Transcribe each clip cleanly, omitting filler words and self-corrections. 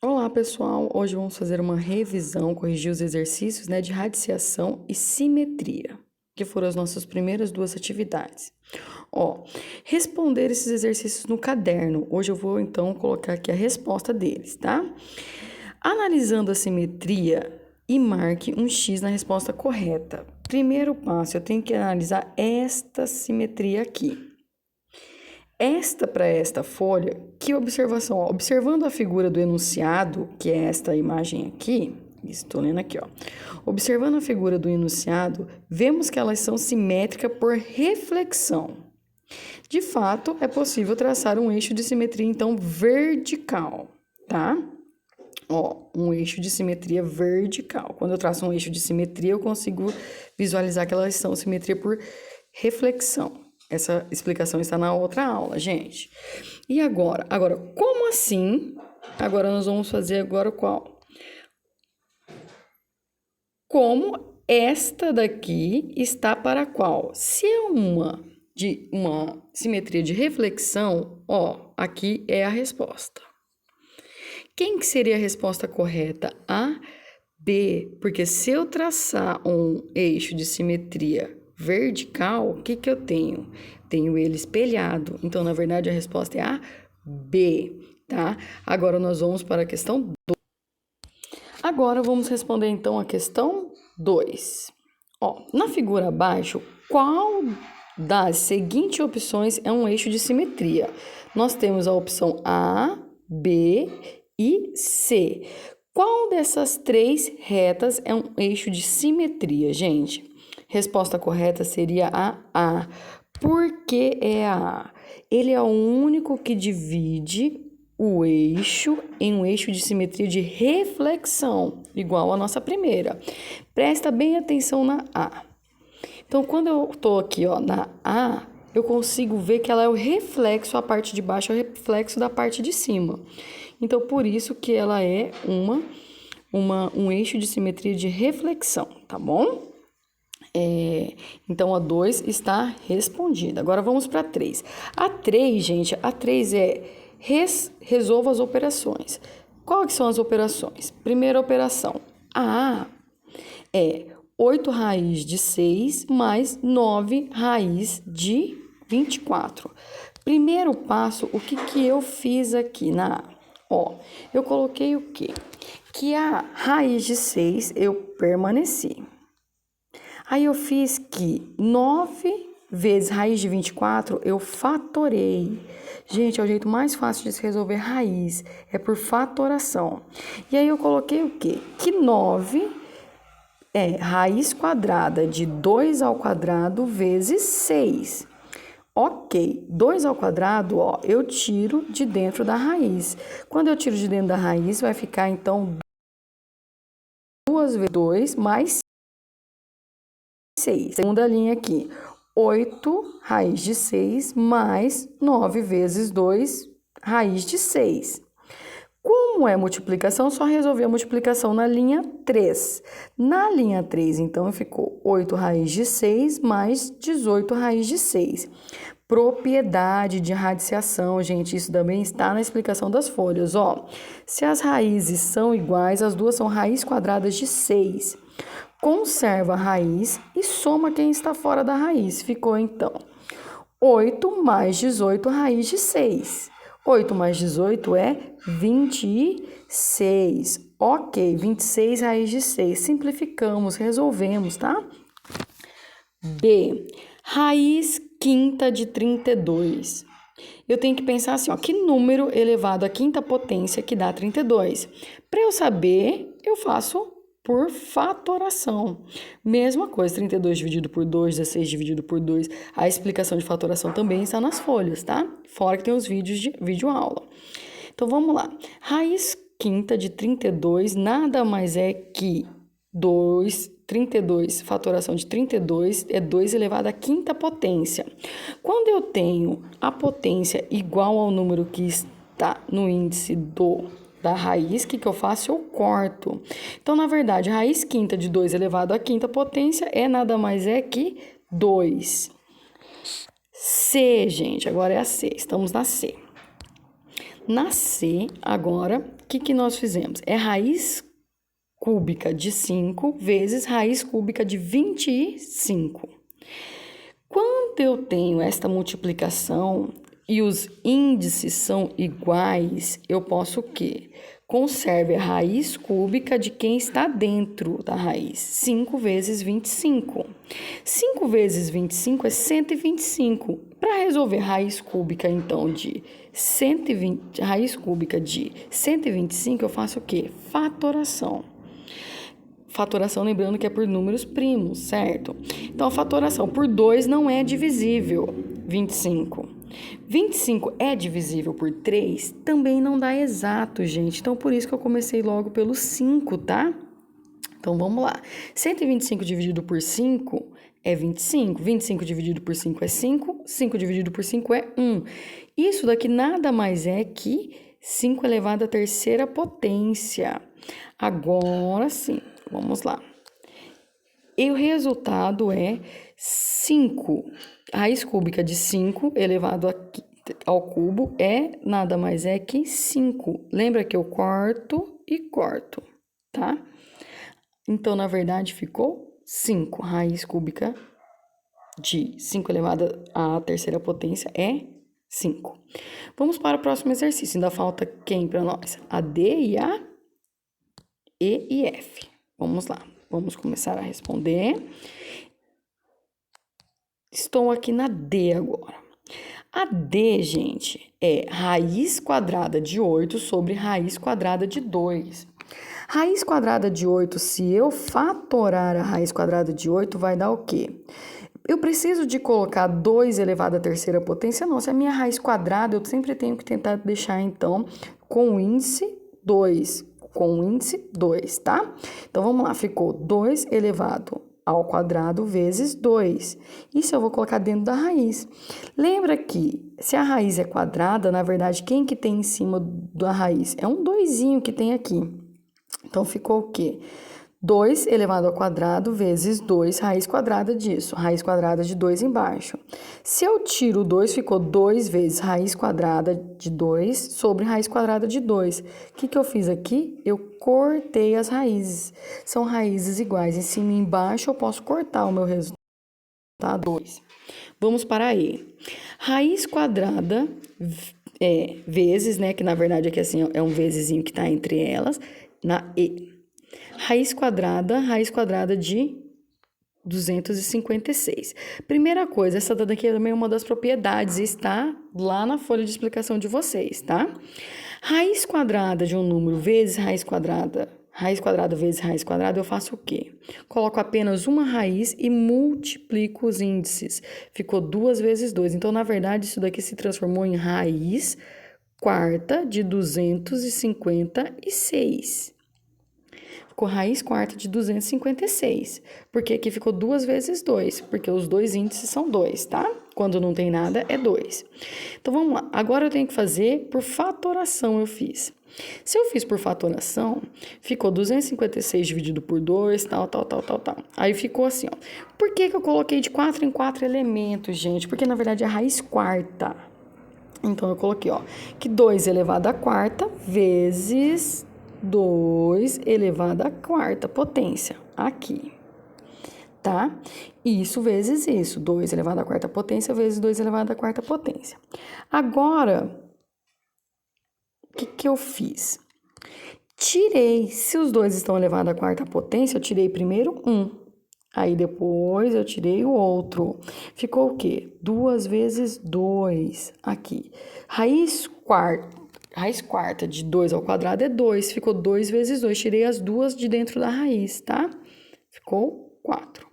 Olá, pessoal! Hoje vamos fazer uma revisão, corrigir os exercícios, de radiciação e simetria, que foram as nossas primeiras duas atividades. Responder esses exercícios no caderno. Hoje eu vou, então, colocar aqui a resposta deles, tá? Analisando a simetria e marque um X na resposta correta. Primeiro passo, eu tenho que analisar esta simetria aqui. Para esta folha, que observação? Observando a figura do enunciado, que é esta imagem aqui, estou lendo aqui, Observando a figura do enunciado, vemos que elas são simétricas por reflexão. De fato, é possível traçar um eixo de simetria, então, vertical, tá? Um eixo de simetria vertical. Quando eu traço um eixo de simetria, eu consigo visualizar que elas são simetria por reflexão. Essa explicação está na outra aula, gente. E agora? Agora, como assim? Agora nós vamos fazer agora qual? Como esta daqui está para qual? Se é uma simetria de reflexão, aqui é a resposta. Quem que seria a resposta correta? A, B, porque se eu traçar um eixo de simetria vertical, o que eu tenho? Tenho ele espelhado. Então, na verdade, a resposta é a B, tá? Agora, nós vamos para a questão 2. Agora, vamos responder, então, a questão 2. Na figura abaixo, qual das seguintes opções é um eixo de simetria? Nós temos a opção A, B e C. Qual dessas três retas é um eixo de simetria, gente? Resposta correta seria a A. Por que é a A? Ele é o único que divide o eixo em um eixo de simetria de reflexão, igual a nossa primeira. Presta bem atenção na A. Então, quando eu estou aqui na A, eu consigo ver que ela é o reflexo, a parte de baixo é o reflexo da parte de cima. Então, por isso que ela é um eixo de simetria de reflexão, tá bom? Então, a 2 está respondida. Agora, vamos para a 3. A 3, gente, a 3 é resolva as operações. Quais são as operações? Primeira operação, a é 8 raiz de 6 mais 9 raiz de 24. Primeiro passo, o que eu fiz aqui na A? Eu coloquei o quê? Que a raiz de 6 eu permaneci. Aí eu fiz que 9 vezes raiz de 24 eu fatorei. Gente, é o jeito mais fácil de se resolver raiz, é por fatoração. E aí eu coloquei o quê? Que 9 é raiz quadrada de 2 ao quadrado vezes 6. Ok, 2 ao quadrado, eu tiro de dentro da raiz. Quando eu tiro de dentro da raiz, vai ficar, então, 2 vezes 2 mais 6. Segunda linha aqui, 8 raiz de 6 mais 9 vezes 2 raiz de 6. Como é multiplicação, só resolver a multiplicação na linha 3. Na linha 3, então, ficou 8 raiz de 6 mais 18 raiz de 6. Propriedade de radiciação, gente, isso também está na explicação das folhas. Se as raízes são iguais, as duas são raiz quadradas de 6. Conserva a raiz e soma quem está fora da raiz. Ficou, então, 8 mais 18 raiz de 6. 8 mais 18 é 26. Ok, 26 raiz de 6. Simplificamos, resolvemos, tá? B, raiz quinta de 32. Eu tenho que pensar assim, que número elevado à quinta potência que dá 32? Para eu saber, eu faço por fatoração. Mesma coisa, 32 dividido por 2, 16 dividido por 2. A explicação de fatoração também está nas folhas, tá? Fora que tem os vídeos de vídeo-aula. Então, vamos lá. Raiz quinta de 32 nada mais é que 32, fatoração de 32 é 2 elevado à quinta potência. Quando eu tenho a potência igual ao número que está no índice da raiz, o que eu faço? Eu corto. Então, na verdade, a raiz quinta de 2 elevado à quinta potência é nada mais é que 2. C, gente, agora é a C, estamos na C. Na C, agora, o que nós fizemos? É raiz cúbica de 5 vezes raiz cúbica de 25. Quando eu tenho esta multiplicação e os índices são iguais, eu posso o quê? Conserve a raiz cúbica de quem está dentro da raiz. 5 vezes 25. 5 vezes 25 é 125. Para resolver raiz cúbica, então, de 120, raiz cúbica de 125, eu faço o quê? Fatoração. Fatoração, lembrando que é por números primos, certo? Então, a fatoração por 2 não é divisível, 25. 25 é divisível por 3? Também não dá exato, gente. Então, por isso que eu comecei logo pelo 5, tá? Então, vamos lá. 125 dividido por 5 é 25. 25 dividido por 5 é 5. 5 dividido por 5 é 1. Isso daqui nada mais é que 5 elevado à terceira potência. Agora sim, vamos lá. E o resultado é 5. A raiz cúbica de 5 elevado ao cubo é nada mais é que 5. Lembra que eu corto e corto, tá? Então, na verdade, ficou 5. Raiz cúbica de 5 elevado à terceira potência é 5. Vamos para o próximo exercício. Ainda falta quem para nós? A D e a E e F. Vamos lá. Vamos começar a responder. Estou aqui na D agora. A D, gente, é raiz quadrada de 8 sobre raiz quadrada de 2. Raiz quadrada de 8, se eu fatorar a raiz quadrada de 8, vai dar o quê? Eu preciso de colocar 2 elevado à terceira potência? Não, se a minha raiz quadrada, eu sempre tenho que tentar deixar, então, com o índice 2. Com o índice 2, tá? Então, vamos lá, ficou 2 elevado ao quadrado vezes 2. Isso eu vou colocar dentro da raiz. Lembra que, se a raiz é quadrada, na verdade, quem que tem em cima da raiz? É um 2zinho que tem aqui. Então, ficou o quê? 2 elevado ao quadrado vezes 2, raiz quadrada disso. Raiz quadrada de 2 embaixo. Se eu tiro o 2, ficou 2 vezes raiz quadrada de 2 sobre raiz quadrada de 2. O que eu fiz aqui? Eu cortei as raízes. São raízes iguais. Em cima e embaixo eu posso cortar o meu resultado. 2. Vamos para a E. Raiz quadrada vezes, né? Que na verdade aqui assim é um vezesinho que está entre elas. Na E. Raiz quadrada de 256. Primeira coisa, essa daqui é também uma das propriedades e está lá na folha de explicação de vocês, tá? Raiz quadrada de um número vezes raiz quadrada vezes raiz quadrada, eu faço o quê? Coloco apenas uma raiz e multiplico os índices. Ficou 2 vezes 2. Então, na verdade, isso daqui se transformou em raiz quarta de 256. Ficou raiz quarta de 256. Porque aqui ficou 2 vezes 2, porque os dois índices são 2, tá? Quando não tem nada, é 2. Então, vamos lá. Agora eu tenho que fazer por fatoração, eu fiz. Se eu fiz por fatoração, ficou 256 dividido por 2, tal. Aí ficou assim, ó. Por que eu coloquei de 4 em 4 elementos, gente? Porque, na verdade, é a raiz quarta. Então, eu coloquei, ó, que 2 elevado à quarta vezes 2 elevado à quarta potência, aqui, tá? Isso vezes isso, 2 elevado à quarta potência vezes 2 elevado à quarta potência. Agora, o que eu fiz? Tirei, se os dois estão elevados à quarta potência, eu tirei primeiro um. Aí depois eu tirei o outro. Ficou o quê? 2 vezes 2 aqui. Raiz quarta de 2 ao quadrado é 2. Ficou 2 vezes 2. Tirei as duas de dentro da raiz, tá? Ficou 4.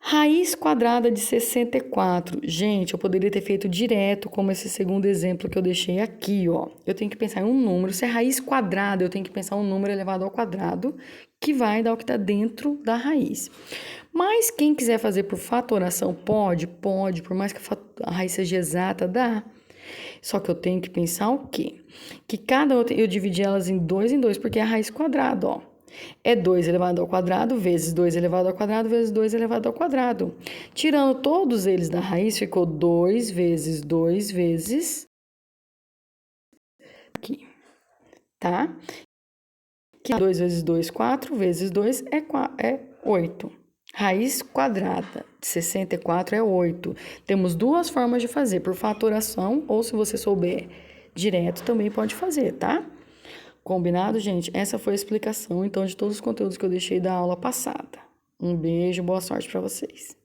Raiz quadrada de 64. Gente, eu poderia ter feito direto, como esse segundo exemplo que eu deixei aqui, ó. Eu tenho que pensar em um número. Se é raiz quadrada, eu tenho que pensar um número elevado ao quadrado, que vai dar o que está dentro da raiz. Mas quem quiser fazer por fatoração, pode, por mais que a raiz seja exata, dá. Só que eu tenho que pensar o quê? Que cada outra, eu dividi elas em 2, porque é a raiz quadrada, ó. É 2 elevado ao quadrado vezes 2 elevado ao quadrado vezes 2 elevado ao quadrado. Tirando todos eles da raiz, ficou 2 vezes 2 vezes tá? Que 2 vezes 2, 4, vezes 2 é 8. Raiz quadrada de 64 é 8. Temos duas formas de fazer, por fatoração ou se você souber direto também pode fazer, tá? Combinado, gente? Essa foi a explicação, então, de todos os conteúdos que eu deixei da aula passada. Um beijo, boa sorte para vocês.